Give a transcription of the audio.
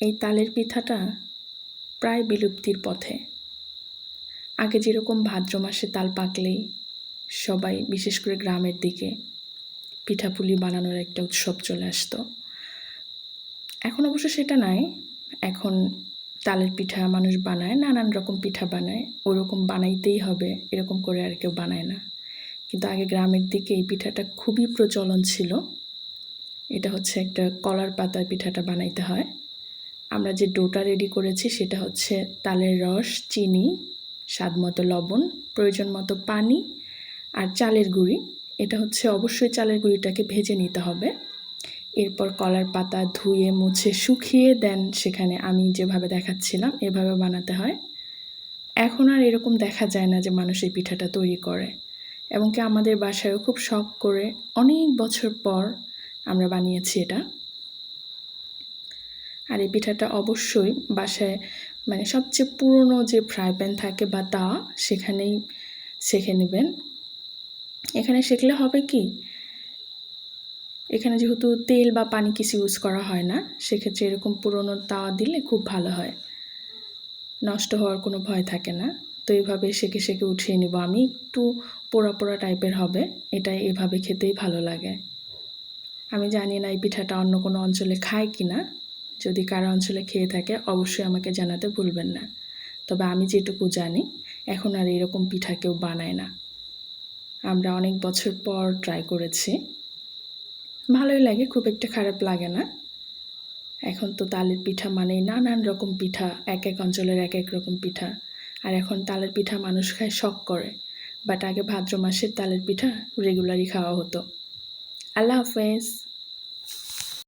এই তালের পিঠাটা প্রায় বিলুপ্তির পথে। আগে যেরকম ভাদ্র মাসে তাল পাকলেই সবাই, বিশেষ করে গ্রামের দিকে, পিঠাপুলি বানানোর একটা উৎসব চলে আসতো। এখন অবশ্য সেটা নাই। এখন তালের পিঠা মানুষ বানায়, নানান রকম পিঠা বানায়, ওরকম বানাইতেই হবে এরকম করে আর কেউ বানায় না। কিন্তু আগে গ্রামের দিকে এই পিঠাটা খুবই প্রচলন ছিল। এটা হচ্ছে একটা কলার পাতায় পিঠাটা বানাইতে হয়। আমরা যে ডোটা রেডি করেছি সেটা হচ্ছে তালের রস, চিনি, স্বাদ মতো লবণ, প্রয়োজন মতো পানি আর চালের গুঁড়ি। এটা হচ্ছে অবশ্যই চালের গুঁড়িটাকে ভেজে নিতে হবে। এরপর কলার পাতা ধুয়ে মুছে শুকিয়ে দেন সেখানে আমি যেভাবে দেখাচ্ছিলাম এভাবে বানাতে হয়। এখন আর এরকম দেখা যায় না যে মানুষ এই পিঠাটা তৈরি করে, এবং কি আমাদের বাসায়ও খুব শখ করে অনেক বছর পর আমরা বানিয়েছি এটা। আর এই পিঠাটা অবশ্যই বাসায় সবচেয়ে পুরনো যে ফ্রাই প্যান থাকে বা তাওয়া, সেখানেই সেঁকে নেবেন। এখানে সেঁকলে হবে কি, এখানে যেহেতু তেল বা পানি কিছু ইউজ করা হয় না, সেক্ষেত্রে এরকম পুরনো তাওয়া দিলে খুব ভালো হয়, নষ্ট হওয়ার কোনো ভয় থাকে না। তো এইভাবে সেঁকে সেঁকে উঠিয়ে নেব আমি। একটু পোড়া পোড়া টাইপের হবে, এটা এভাবে খেতেই ভালো লাগে। আমি জানি না এই পিঠাটা অন্য কোনো অঞ্চলে খায় কি না। যদি কারো অঞ্চলে খেয়ে থাকে অবশ্যই আমাকে জানাতে ভুলবেন না। তবে আমি যেটুকু জানি, এখন আর এরকম পিঠা কেউ বানায় না। আমরা অনেক বছর পর ট্রাই করেছি, ভালোই লাগে, খুব একটা খারাপ লাগে না। এখন তো তালের পিঠা মানেই নানান রকম পিঠা, এক এক অঞ্চলের এক এক রকম পিঠা। আর এখন তালের পিঠা মানুষ খায় শখ করে, বাট আগে ভাদ্র মাসের তালের পিঠা রেগুলারই খাওয়া হতো। আল্লাহ হাফেজ।